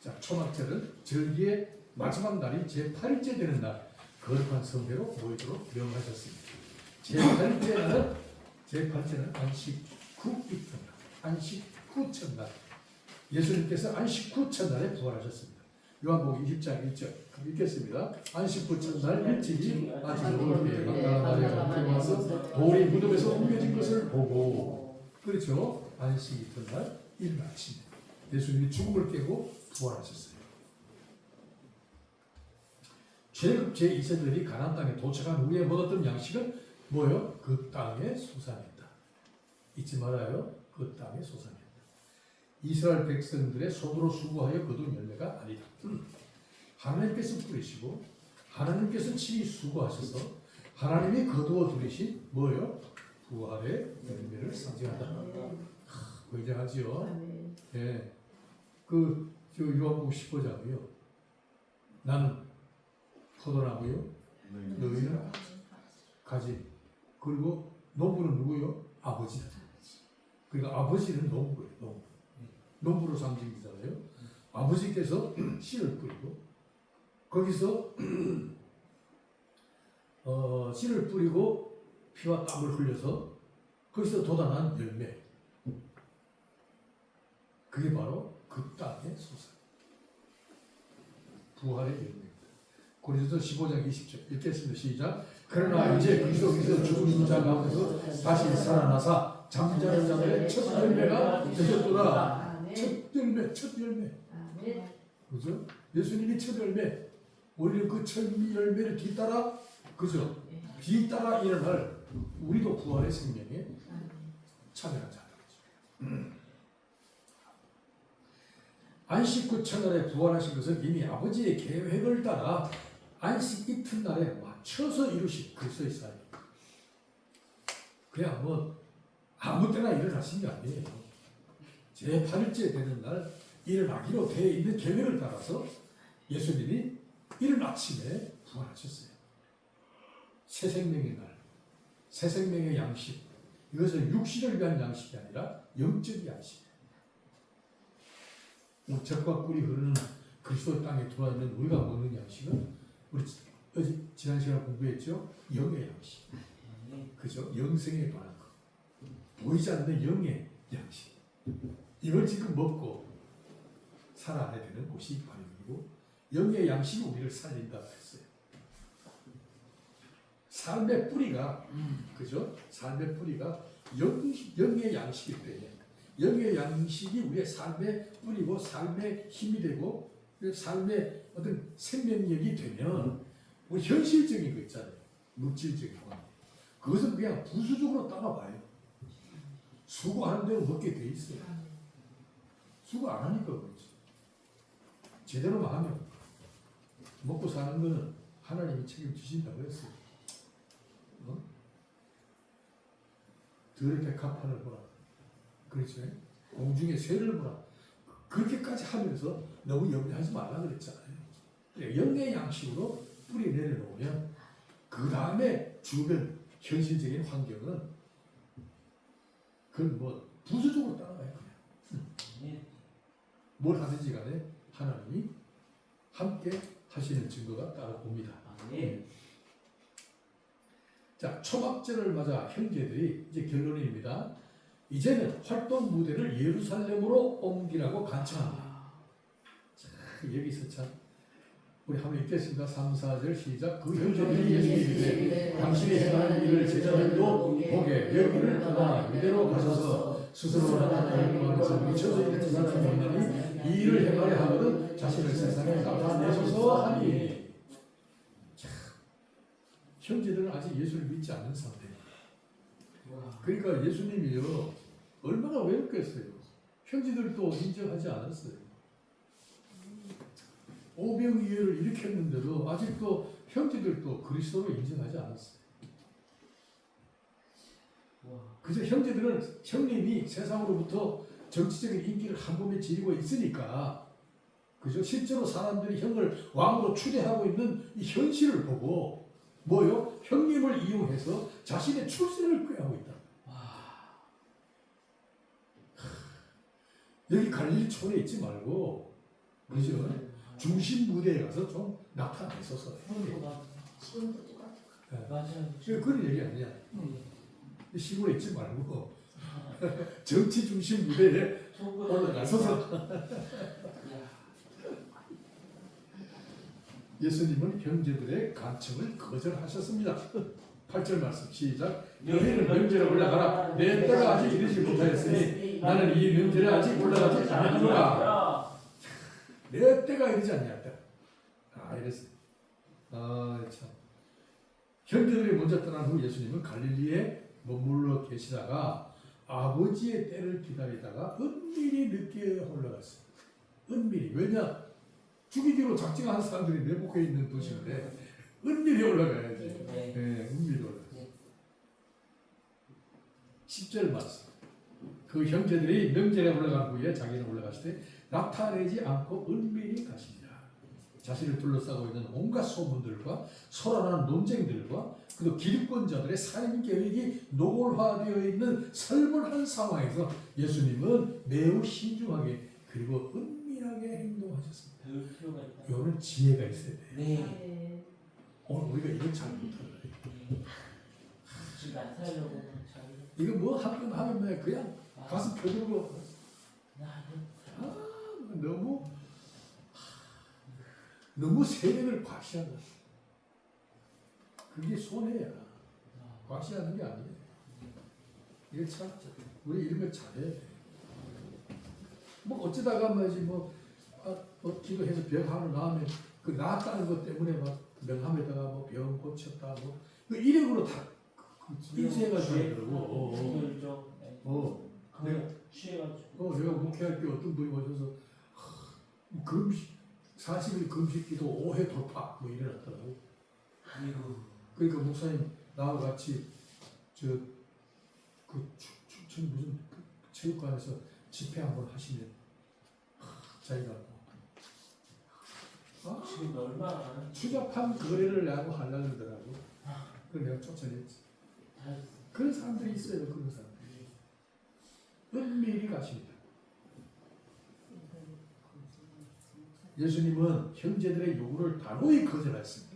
자, 초막절은 절기의 마지막 날이 제8일째 되는 날 거룩한 성회로 모이도록 명하셨습니다. 제8일째 날은 안식 후 이튿날, 안식 후 첫날. 예수님께서 안식 후 첫날에 부활하셨습니다. 요한복음 20장 1절 읽겠습니다. 안식 후 첫날 일찍이 아직 어두울 때에 magdala 마리아가 들어와서 돌이 무덤에서 옮겨진 것을 보고 그렇죠. 안식 이튿날 이른 아침 예수님이 죽음을 깨고 부활하셨어요. 제국 제2세들이 가나안 땅에 도착한 후에 먹었던 양식은 뭐예요? 그 땅의 소산이다. 잊지 말아요. 그 땅의 소산이다. 이스라엘 백성들의 손으로 수고하여 거둔 열매가 아니다. 하나님께서 뿌리시고 하나님께서 친히 수고하셔서 하나님이 거두어 들이신 뭐예요? 부활의 열매를 상징한다. 굉장하지요. 예, 저 요한복음 15장이요. 나는 포도나무요, 너희는 가지. 그리고 농부는 누구요? 아버지다. 그러니까 아버지는 농부예요. 농부로 상징이잖아요. 아버지께서 씨를 뿌리고 거기서 씨를 뿌리고 피와 땀을 흘려서 거기서 돋아난 열매, 그게 바로 그 땅의 소사, 부활의 열매입니다. 고린도서 15장 20절 읽겠습니다. 시작. 그러나 이제 그리스도께서 죽은 자 가운데서 다시 살아나사 잠자는 자들의 첫 열매가 되셨도다. 첫 열매, 첫 열매. 그죠? 예수님이 첫 열매. 우리는 그 첫 열매를 뒤따라, 그죠? 뒤따라 일어날 우리도 부활의 생명에 참여한 자들이죠. 안식 후 첫날에 부활하신 것은 이미 아버지의 계획을 따라 안식 이튿날에 맞춰서 이루신 그리스도의 사역입니다. 그냥 뭐 아무 때나 일어나신 게 아니에요. 제8일째 되는 날 일어나기로 되어 있는 계획을 따라서 예수님이 이른 아침에 부활하셨어요. 새 생명의 날, 새 생명의 양식. 이것은 육신을 위한 양식이 아니라 영적 양식이에요. 젖과 꿀이 흐르는 그리스도 땅에 들어와 있는 우리가 먹는 양식은 우리 지난 시간에 공부했죠? 영의 양식. 그죠? 영생에 관한 것. 보이지 않는 영의 양식. 이걸 지금 먹고 살아야 되는 곳이 바람이고 영의 양식이 우리를 살린다고 했어요. 삶의 뿌리가 그죠? 삶의 뿌리가 영의 양식일 때에 영의 양식이 우리의 삶의 뿌리고 삶의 힘이 되고 삶의 어떤 생명력이 되면 우리 현실적인 거 있잖아요. 물질적인 거. 그것은 그냥 부수적으로 따라와요. 수고하는 대로 먹게 돼 있어요. 수고 안 하니까 그렇지. 제대로만 하면 먹고 사는 거는 하나님이 책임지신다고 했어요. 더럽게 가판을 보라. 그렇죠? 공중의 새를 보라. 그렇게까지 하면서 너무 염려하지 말라 그랬잖아요. 영의 양식으로 뿌리 내려놓으면 그 다음에 주변 현실적인 환경은 그건 뭐 부수적으로 따라가요. 그냥. 뭘 하든지 간에 하나님이 함께 하시는 증거가 따라옵니다. 자, 초막절을 맞아 형제들이 이제 결론입니다. 이제는 활동 무대를 예루살렘으로 옮기라고 간청합니다. 자, 여기서 참 우리 한번 읽겠습니다. 3, 4절 시작. 그 형제들이 예수님께 이르되 당신이 행하는 일을 제자들도 보게 여기를 떠나 이대로 가셔서 스스로 나타나는 마음에서 미쳐서 이르지 못하니 이 일을 행하려 하거든 자신을 세상에 나타내소서 하니. 자, 형제들은 아직 예수를 믿지 않는 상태입니다. 그러니까 예수님이요 얼마나 외롭겠어요. 형제들도 인정하지 않았어요. 오병이어를 일으켰는데도 아직도 형제들도 그리스도를 인정하지 않았어요. 그저 형제들은 형님이 세상으로부터 정치적인 인기를 한 몸에 지니고 있으니까 그죠? 실제로 사람들이 형을 왕으로 추대하고 있는 이 현실을 보고 뭐요? 형님을 이용해서 자신의 출세를 꾀하고 있다. 여기 갈릴리촌에 있지 말고 그죠? 중심 무대에 가서 좀 나타내소서. 지금도 똑같아. 맞아요. 그런 얘기 아니야. 시골에 있지 말고 정치 중심 무대에 올라가서서 예수님은 형제들의 간청을 거절하셨습니다. 8절 말씀 시작. 너희는 명절에 올라가라. 내 때가 아직 이르지 못하였으니 나는 이 명절에 아직 올라가지 않았노라. 내 때가 이르지 않냐다. 이랬어요. 참. 형제들이 먼저 떠난 후 예수님은 갈릴리에 머물러 계시다가 아버지의 때를 기다리다가 은밀히 늦게 올라갔어요. 은밀히. 왜냐? 죽이기로 작정한 사람들이 내복해 있는 도시인데 은밀히 올라가야지. 은밀히 올라가야지. 10절 말씀. 그 형제들이 명절에 올라간 후에 자기는 올라갔을 때 나타내지 않고 은밀히 가시니라. 자신을 둘러싸고 있는 온갖 소문들과 소란한 논쟁들과 그리고 기득권자들의 살인 계획이 노골화되어 있는 살벌한 상황에서 예수님은 매우 신중하게 그리고 은밀하게 은밀하게 행동하셨습니다. 배울 필요가 있다. 이거는 지혜가 있어야 돼. 네. 오늘 우리가 이걸 잘 못하는 거예요. 지금 안 살려고 잘. 이거 뭐 하면 그냥 가서 표정으로 너무 세력을 과시하는 거야. 그게 손해야. 과시하는 게 아니에요. 이게 참 우리 이런 걸 잘해야 돼. 뭐 어쩌다가 뭐지 뭐 기도해서 병 하나 나으면 그 나았다는 것 때문에 막 명함에다가 뭐 병 고쳤다 뭐 그 이력으로 다 인쇄해가지고 하더라고. 내가 내가 목회할 때 어떤 분이 오셔서 금식 40일 금식기도 5회 돌파 뭐 이래놨더라고. 그러니까 목사님 나와 같이 춘천 무슨 그 체육관에서 집회 한번 하시면 자기가 지금 얼마나 추잡한 거래를 하고 하려고 그러더라고. 그래서 내가 쫓아냈지. 그런 사람들이 있어요. 그런 사람들이 은밀히 가십니다. 예수님은 형제들의 요구를 단호히 거절했습니다.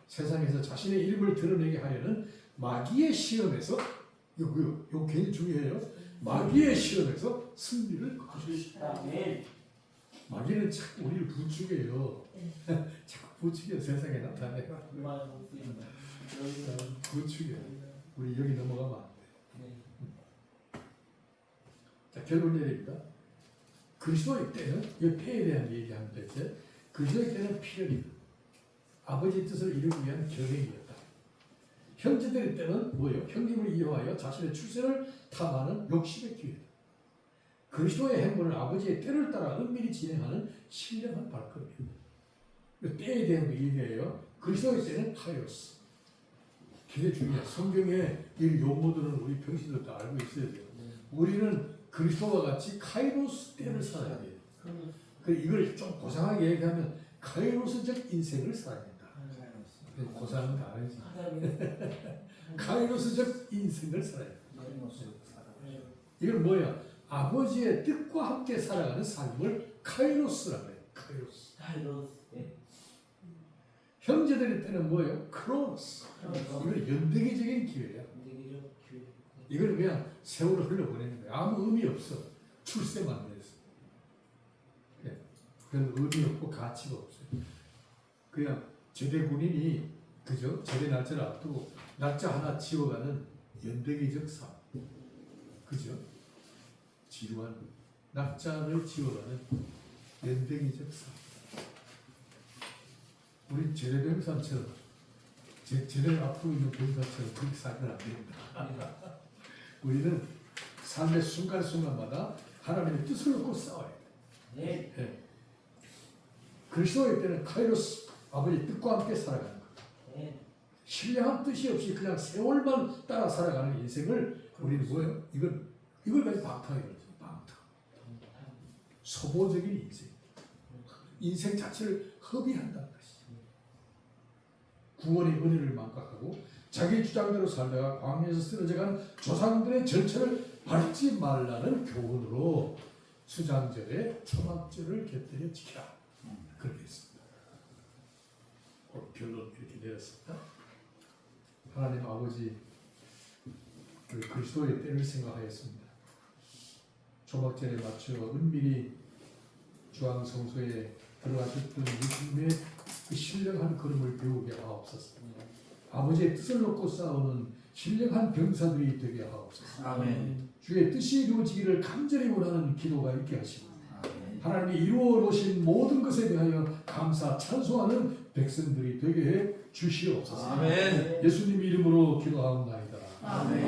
세상에서 자신의 이름을 드러내게 하려는 마귀의 시험에서 요 굉장히 중요해요. 마귀의 시험에서 승리를 거두셨다. 마귀는 자꾸 우리를 부추겨요. 자꾸 부추겨 세상에 나타내요. 부추겨. 우리 여기 넘어가면 안 돼. 자, 결론 내립니다. 그리스도의 때는 이 폐에 대한 얘기하면 되지. 그리스도의 때는 필연이다. 아버지의 뜻을 이루기 위한 결행이었다. 형제들의 때는 뭐예요? 형님을 이용하여 자신의 출세를 탐하는 욕심의 기회다. 그리스도의 행보는 아버지의 때를 따라 은밀히 진행하는 신령한 발걸음이다. 때에 대한 얘기예요. 그리스도의 때는 카이로스. 굉장히 중요해요. 성경의 이 용어들은 우리 병신들 다 알고 있어야 돼요. 우리는 그리스도와 같이 카이로스 때를 살아야 돼요. 이걸 좀 고상하게 얘기하면 카이로스적 인생을 살아야 된다. 고상은 다 알지. 카이로스적 인생을 살아야 된다. 이건 뭐야? 아버지의 뜻과 함께 살아가는 삶을 카이로스라고 해요. 카이로스. 형제들의 때는 뭐예요? 크로노스. 이건 연대기적인 기회야. 이걸 그냥 세월을 흘려보내는 거야. 아무 의미 없어. 출세만 해서. 그런 의미 없고 가치가 없어요. 그냥 제대 군인이 그죠? 제대 날짜를 앞두고 날짜 하나 지워가는 연대기적 삶. 그죠? 지루한 날짜를 지워가는 연대기적 삶. 우리 제대 병사처럼 제대를 앞두고 있는 병사처럼 그렇게 살면 안 됩니다. 우리는 삶의 순간순간마다 하나님의 뜻을 놓고 싸워야 돼. 네. 그리스도의 때는 카이로스, 아버지의 뜻과 함께 살아가는 거예요. 신령한 뜻이 없이 그냥 세월만 따라 살아가는 인생을 우리는 뭐예요? 이걸 가지고 방탕이라고 해요. 방탕. 소모적인 인생. 인생 자체를 허비한다는 것이죠. 구원의 은혜를 망각하고 자기 주장대로 살다가 광야에서 쓰러져간 조상들의 절차를 밟지 말라는 교훈으로 수장절에 초막절을 곁들여 지키라. 그렇게 했습니다. 결론 이렇게 내렸습니다. 하나님 아버지 그리스도의 때를 생각하였습니다. 초막절에 맞춰 은밀히 주황성소에 들어가셨던 예수님의 그 신령한 걸음을 배우게 하옵소서. 아버지의 뜻을 놓고 싸우는 신령한 병사들이 되게 하옵소서. 아멘. 주의 뜻이 이루어지기를 간절히 원하는 기도가 있게 하시고 하나님이 이루어 놓으신 모든 것에 대하여 감사 찬송하는 백성들이 되게 해 주시옵소서. 아멘. 예수님 이름으로 기도하옵나이다. 아멘.